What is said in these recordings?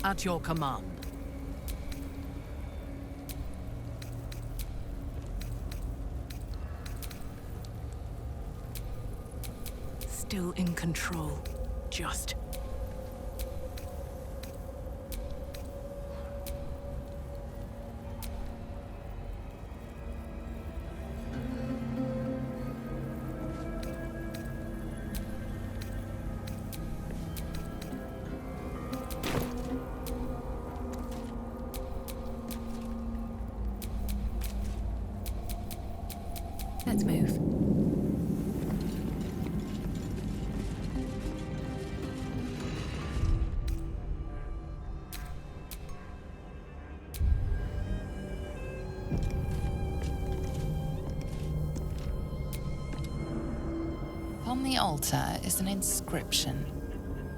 At your command. Still in control. Just. Let's move. On the altar is an inscription.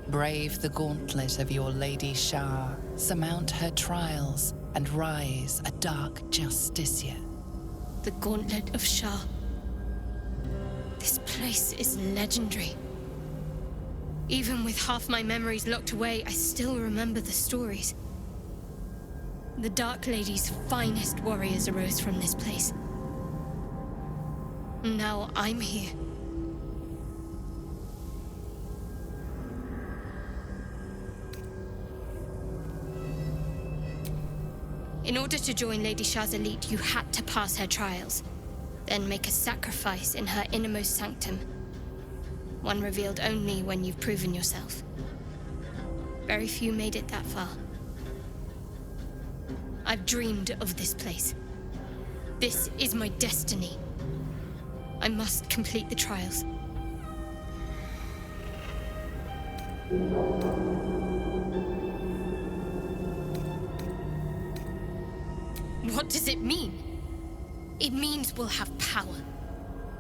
Brave the gauntlet of your Lady Shah, surmount her trials, and rise a dark justiciar. The Gauntlet of Shah. This place is legendary. Even with half my memories locked away, I still remember the stories. The Dark Lady's finest warriors arose from this place. Now I'm here. In order to join Lady Shah's elite, you had to pass her trials, then make a sacrifice in her innermost sanctum. One revealed only when you've proven yourself. Very few made it that far. I've dreamed of this place. This is my destiny. I must complete the trials. What does it mean? It means we'll have power.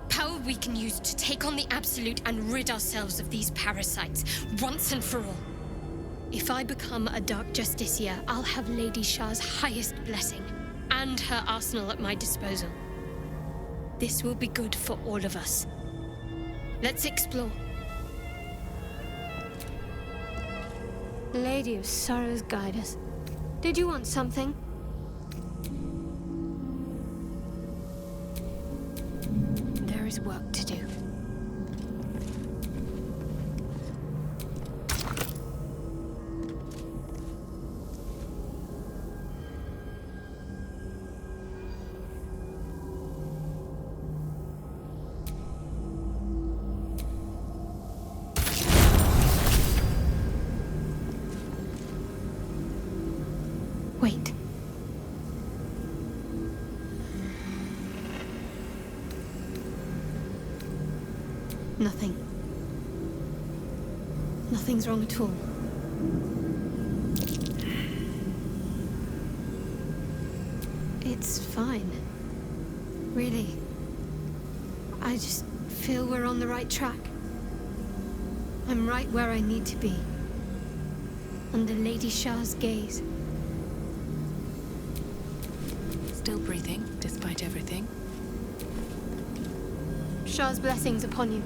Power we can use to take on the Absolute and rid ourselves of these parasites, once and for all. If I become a Dark Justiciar, I'll have Lady Shah's highest blessing, and her arsenal at my disposal. This will be good for all of us. Let's explore. Lady of Sorrows, guide us. Did you want something? There is work to do. Wait. Nothing. Nothing's wrong at all. It's fine. Really. I just feel we're on the right track. I'm right where I need to be. Under Lady Shah's gaze. Still breathing, despite everything. Shah's blessings upon you.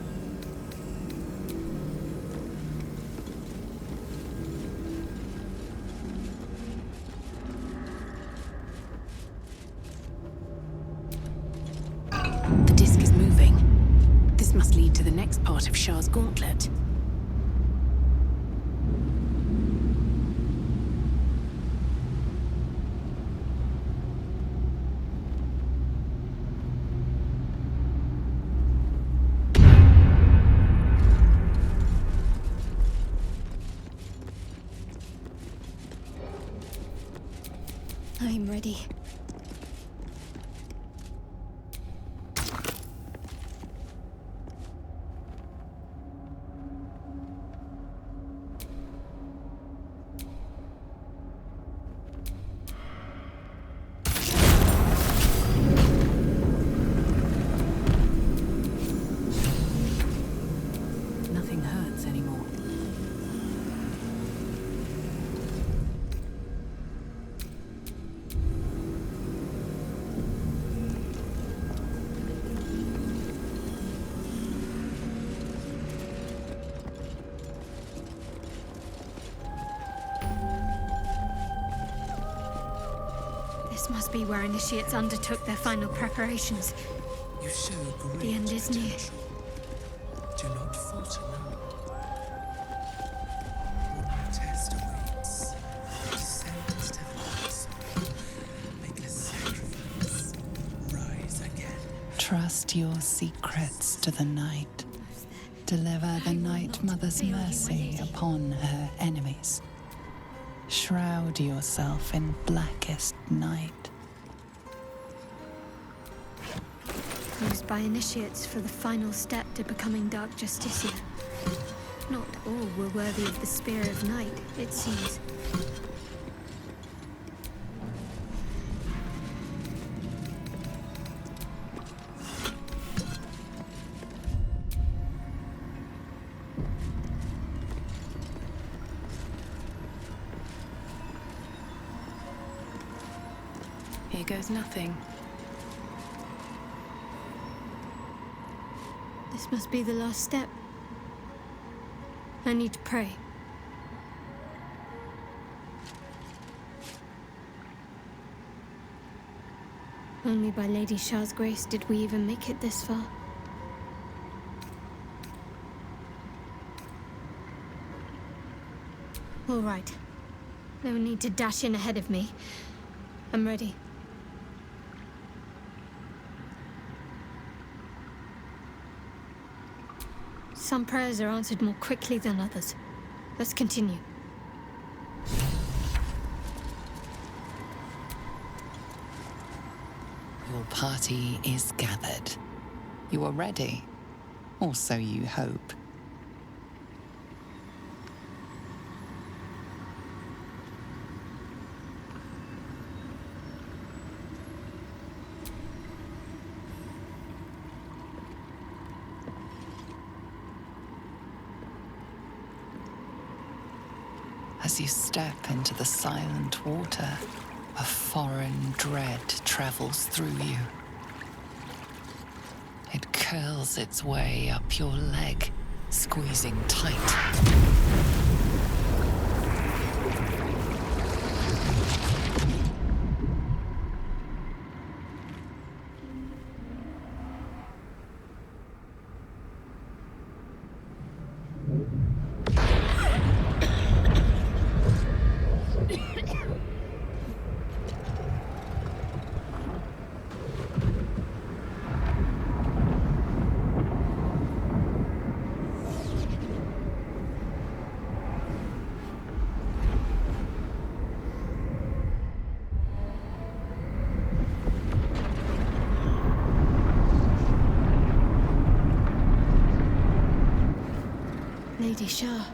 The disc is moving. This must lead to the next part of Shah's gauntlet. I'm ready. Nothing hurts anymore. This must be where initiates undertook their final preparations. You show great The end is near. potential. Do not falter now. One test awaits. Descend to the next. Make a sacrifice. Rise again. Trust your secrets to the night. Deliver the Night Mother's mercy upon her enemies. Shroud yourself in blackest night. Used by initiates for the final step to becoming Dark Justicia. Not all were worthy of the Spear of Night, it seems. Here goes nothing. This must be the last step. I need to pray. Only by Lady Shah's grace did we even make it this far. All right. No need to dash in ahead of me. I'm ready. Some prayers are answered more quickly than others. Let's continue. Your party is gathered. You are ready, or so you hope. As you step into the silent water, a foreign dread travels through you. It curls its way up your leg, squeezing tight. Lady Shah.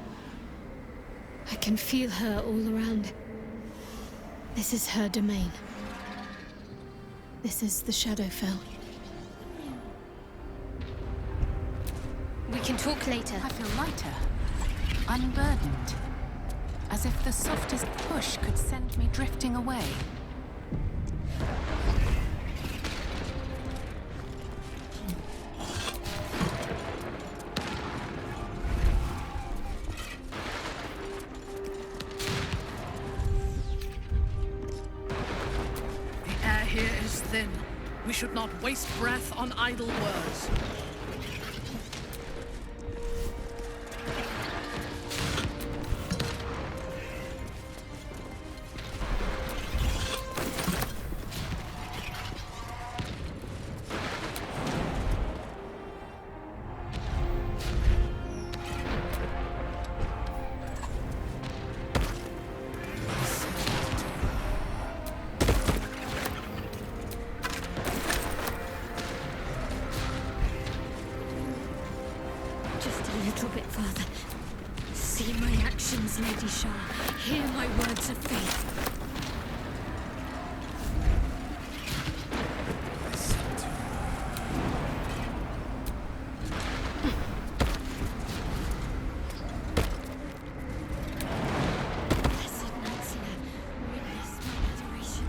I can feel her all around. This is her domain. This is the Shadowfell. We can talk later. I feel lighter, unburdened, as if the softest push could send me drifting away. The air here is thin. We should not waste breath on idle words. Just a little bit further. See my actions, Lady Shah. Hear my words of faith. Blessed Natsina, witness my adoration.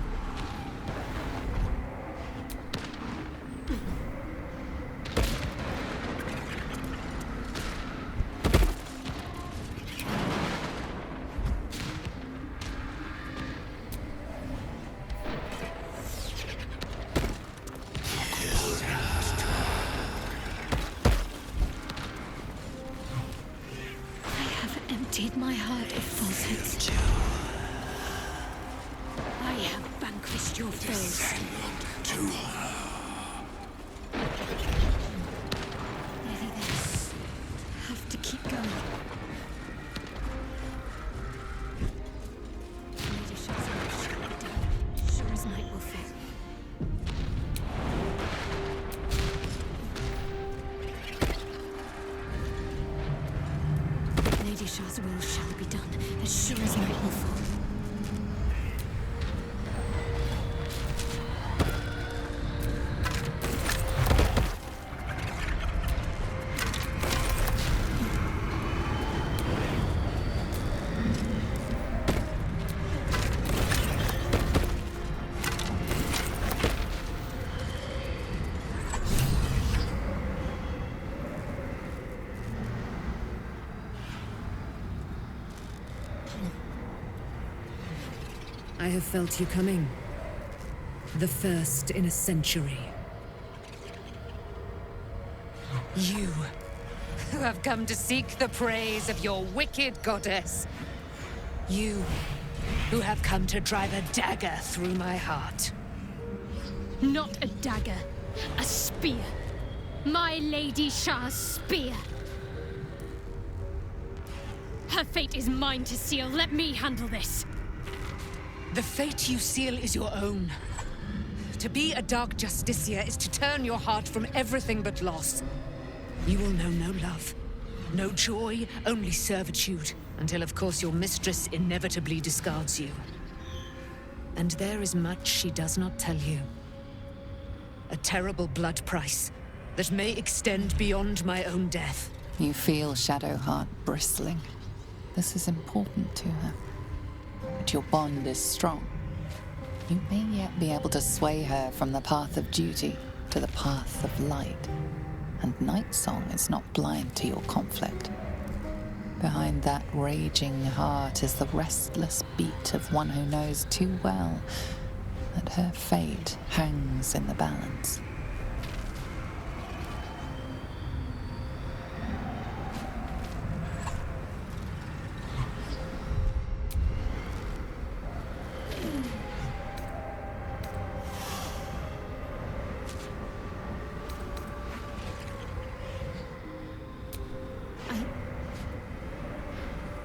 Did my heart of falsehoods? I have vanquished your foes. Nearly there. Have to keep going. Lady Shazam shall be done, sure as night will fall. Lady Shah's will shall be done, as sure as night will fall. I have felt you coming. The first in a century. You, who have come to seek the praise of your wicked goddess. You, who have come to drive a dagger through my heart. Not a dagger, a spear. My Lady Shah's spear. Her fate is mine to seal. Let me handle this. The fate you seal is your own. To be a Dark Justicia is to turn your heart from everything but loss. You will know no love, no joy, only servitude, until of course your mistress inevitably discards you. And there is much she does not tell you. A terrible blood price that may extend beyond my own death. You feel Shadowheart bristling. This is important to her. But your bond is strong. You may yet be able to sway her from the path of duty to the path of light. And Nightsong is not blind to your conflict. Behind that raging heart is the restless beat of one who knows too well that her fate hangs in the balance.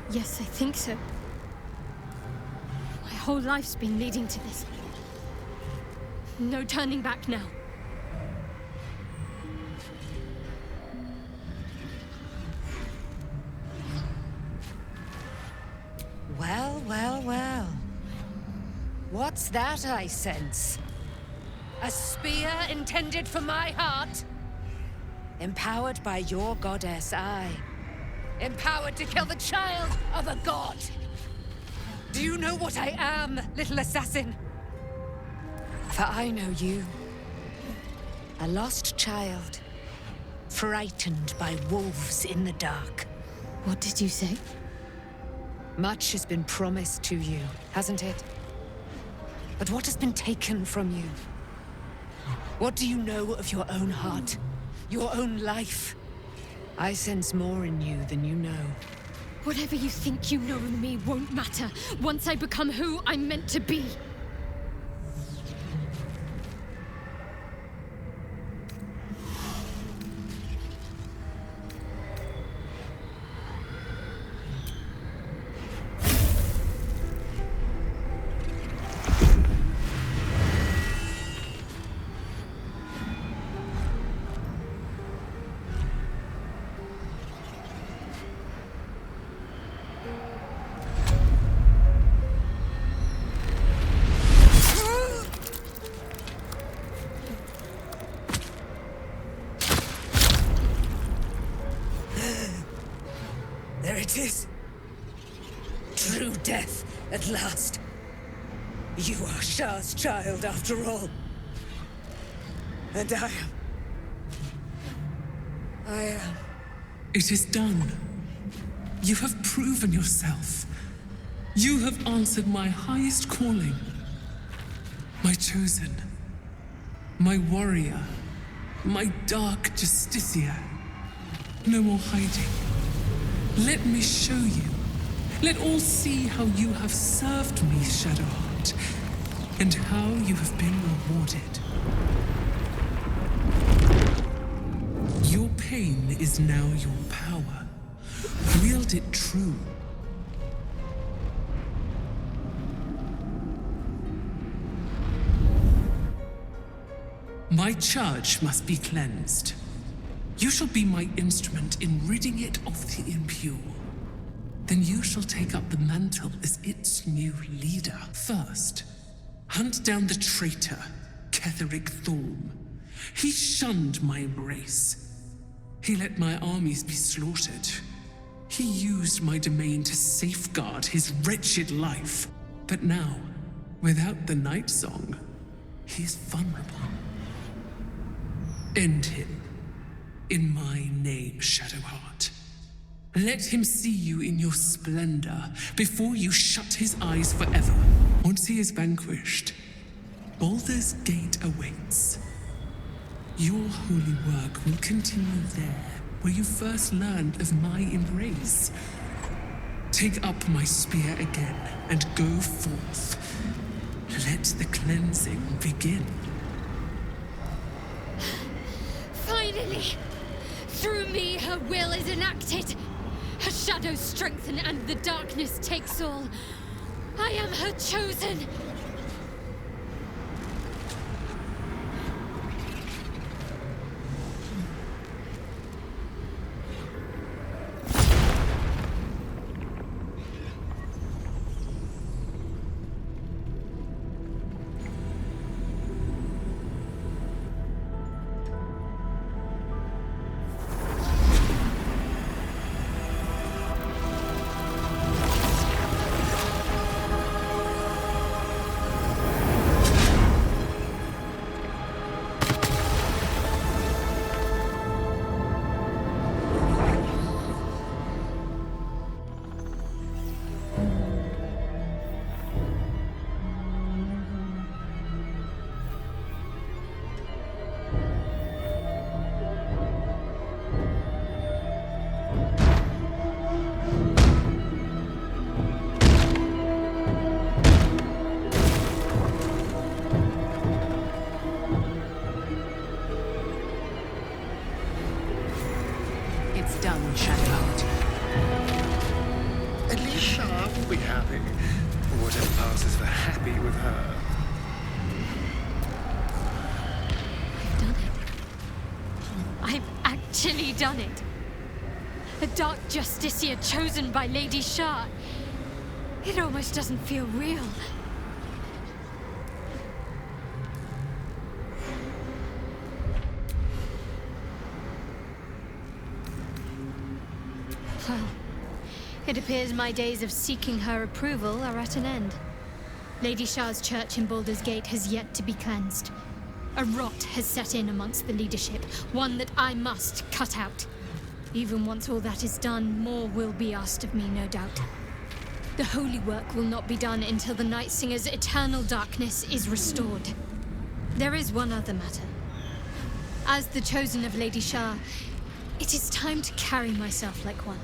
Yes, I think so. My whole life's been leading to this. No turning back now. Well, well, well. What's that I sense? A spear intended for my heart? Empowered by your goddess, I. Empowered to kill the child of a god. Do you know what I am, little assassin? For I know you. A lost child. Frightened by wolves in the dark. What did you say? Much has been promised to you, hasn't it? But what has been taken from you? What do you know of your own heart? Your own life? I sense more in you than you know. Whatever you think you know of me won't matter once I become who I'm meant to be. There it is. True death, at last. You are Shah's child, after all. And I am... It is done. You have proven yourself. You have answered my highest calling. My chosen. My warrior. My Dark Justicia. No more hiding. Let me show you Let all see how you have served me, Shadowheart, and how you have been rewarded. Your pain is now your power. Wield it true. My charge must be cleansed. You shall be my instrument in ridding it of the impure. Then you shall take up the mantle as its new leader. First, hunt down the traitor, Ketheric Thorm. He shunned my embrace. He let my armies be slaughtered. He used my domain to safeguard his wretched life. But now, without the Night Song, he is vulnerable. End him. In my name, Shadowheart. Let him see you in your splendor before you shut his eyes forever. Once he is vanquished, Baldur's Gate awaits. Your holy work will continue there, where you first learned of my embrace. Take up my spear again and go forth. Let the cleansing begin. Finally! Through me, her will is enacted. Her shadows strengthen and the darkness takes all. I am her chosen. Done it. A dark justiciar chosen by Lady Shah. It almost doesn't feel real. Well, it appears my days of seeking her approval are at an end. Lady Shah's church in Baldur's Gate has yet to be cleansed. A rot has set in amongst the leadership, one that I must cut out. Even once all that is done, more will be asked of me, no doubt. The holy work will not be done until the Night Singer's eternal darkness is restored. There is one other matter. As the chosen of Lady Shah, it is time to carry myself like one.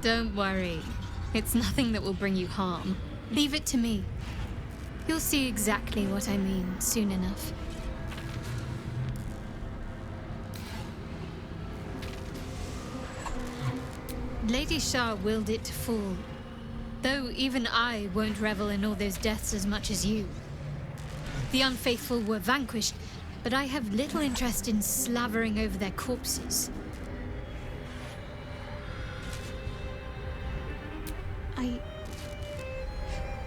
Don't worry. It's nothing that will bring you harm. Leave it to me. You'll see exactly what I mean soon enough. Lady Shah willed it to fall, though even I won't revel in all those deaths as much as you. The unfaithful were vanquished, but I have little interest in slavering over their corpses.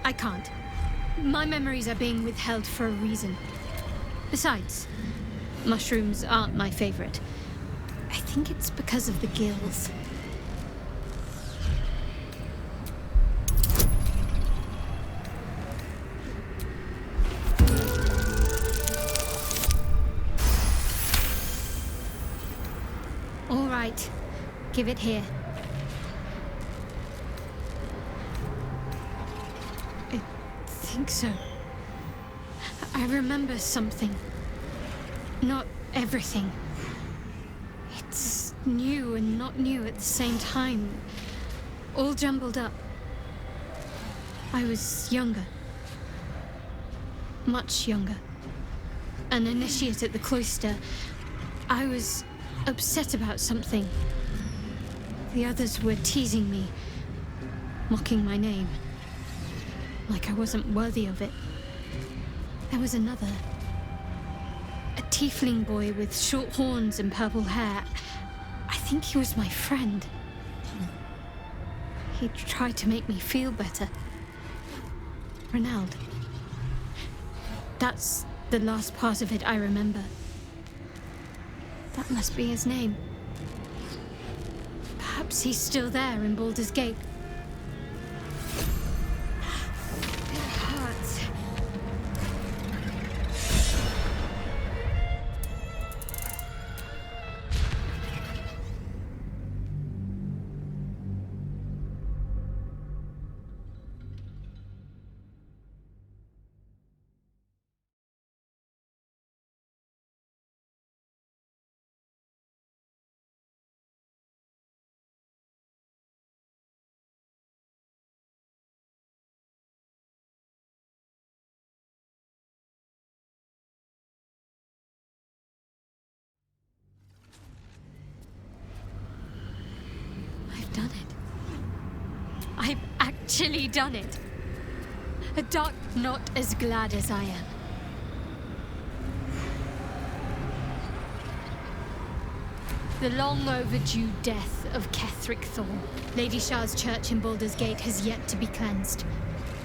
I can't. My memories are being withheld for a reason. Besides, mushrooms aren't my favorite. I think it's because of the gills. All right, give it here. I think so. I remember something. Not everything. It's new and not new at the same time. All jumbled up. I was younger. Much younger. An initiate at the cloister. I was upset about something. The others were teasing me, mocking my name. Like I wasn't worthy of it. There was another. A tiefling boy with short horns and purple hair. I think he was my friend. He tried to make me feel better. Renald. That's the last part of it I remember. That must be his name. Perhaps he's still there in Baldur's Gate. It hurts. I've done it. I've actually done it. A dark not as glad as I am. The long overdue death of Ketheric Thorn, Lady Shah's church in Baldur's Gate, has yet to be cleansed.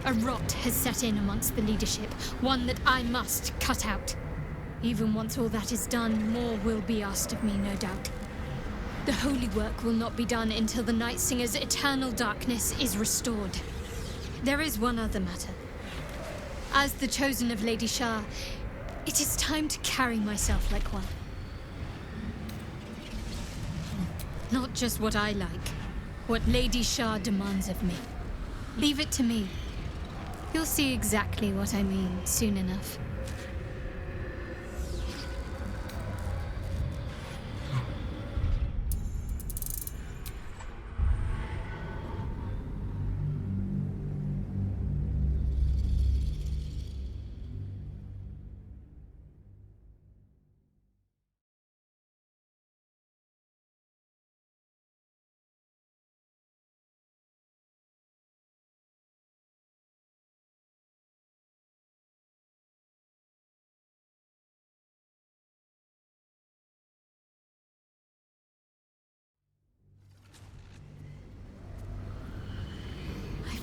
A rot has set in amongst the leadership, one that I must cut out. Even once all that is done, more will be asked of me, no doubt. The holy work will not be done until the Night Singer's eternal darkness is restored. There is one other matter. As the chosen of Lady Shah, it is time to carry myself like one. Not just what I like, what Lady Shah demands of me. Leave it to me. You'll see exactly what I mean soon enough.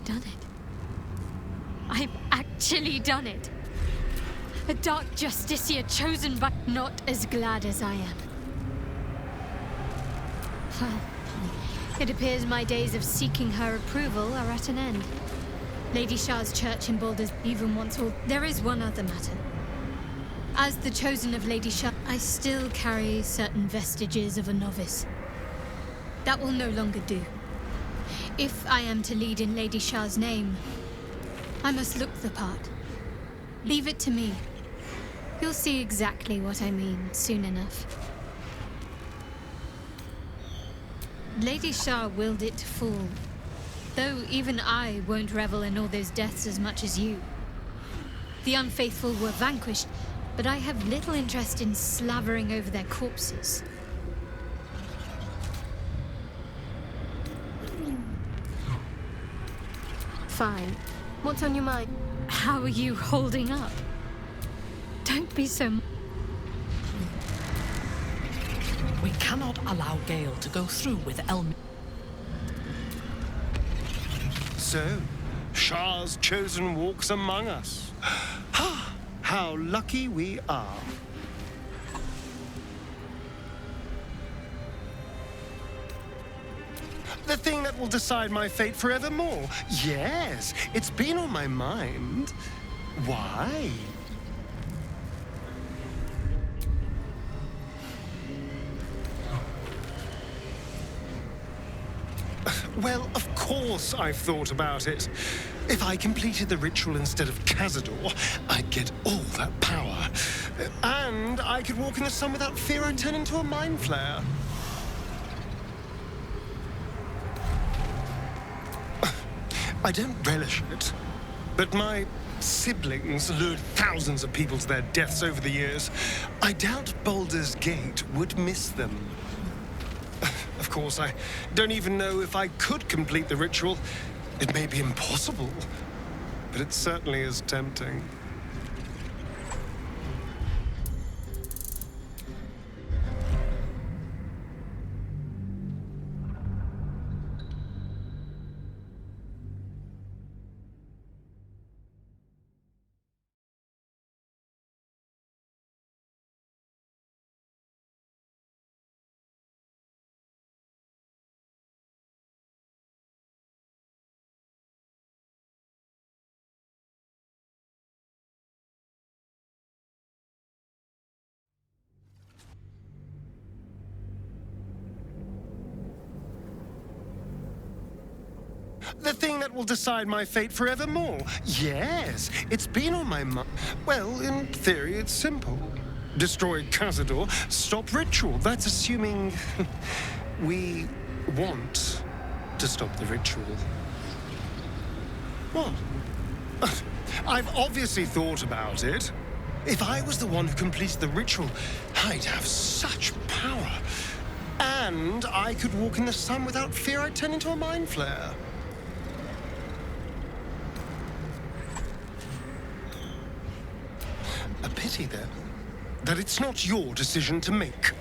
Done it. I've actually done it. A dark justiciar chosen but not as glad as I am. Well, it appears my days of seeking her approval are at an end. Lady Shah's church in Baldur's even wants all. There is one other matter. As the chosen of Lady Shah, I still carry certain vestiges of a novice. That will no longer do. If I am to lead in Lady Shah's name, I must look the part. Leave it to me. You'll see exactly what I mean soon enough. Lady Shah willed it to fall, though even I won't revel in all those deaths as much as you. The unfaithful were vanquished, but I have little interest in slavering over their corpses. Fine. What's on your mind? How are you holding up? Don't be so... We cannot allow Gale to go through with Elm. So, Shah's chosen walks among us. How lucky we are. The thing that will decide my fate forevermore. Yes, it's been on my mind. Why? Well, of course I've thought about it. If I completed the ritual instead of Cazador, I'd get all that power. And I could walk in the sun without fear I'd turn into a mind flare. I don't relish it, but my siblings lured thousands of people to their deaths over the years. I doubt Baldur's Gate would miss them. Of course, I don't even know if I could complete the ritual. It may be impossible, but it certainly is tempting. The thing that will decide my fate forevermore. Yes, it's been on my mind. Well, in theory, it's simple. Destroy Cazador, stop ritual. That's assuming we want to stop the ritual. What? I've obviously thought about it. If I was the one who completed the ritual, I'd have such power. And I could walk in the sun without fear I'd turn into a mind flare. A pity, then, that it's not your decision to make.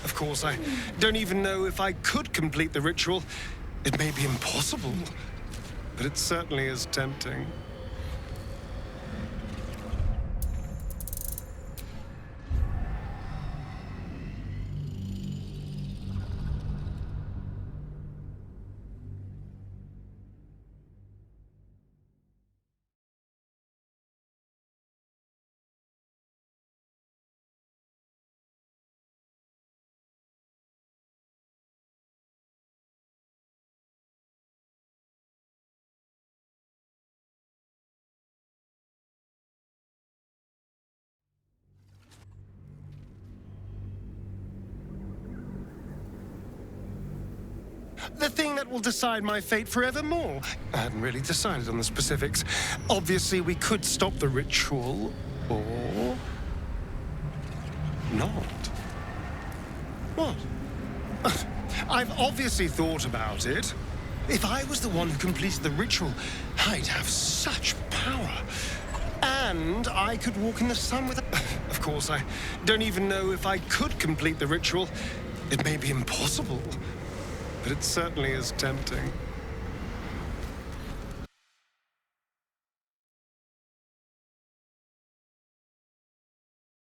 Of course, I don't even know if I could complete the ritual. It may be impossible, but it certainly is tempting. The thing that will decide my fate forevermore. I hadn't really decided on the specifics. Obviously, we could stop the ritual, or not. What? I've obviously thought about it. If I was the one who completed the ritual, I'd have such power. And I could walk in the sun with... Of course, I don't even know if I could complete the ritual. It may be impossible, but it certainly is tempting.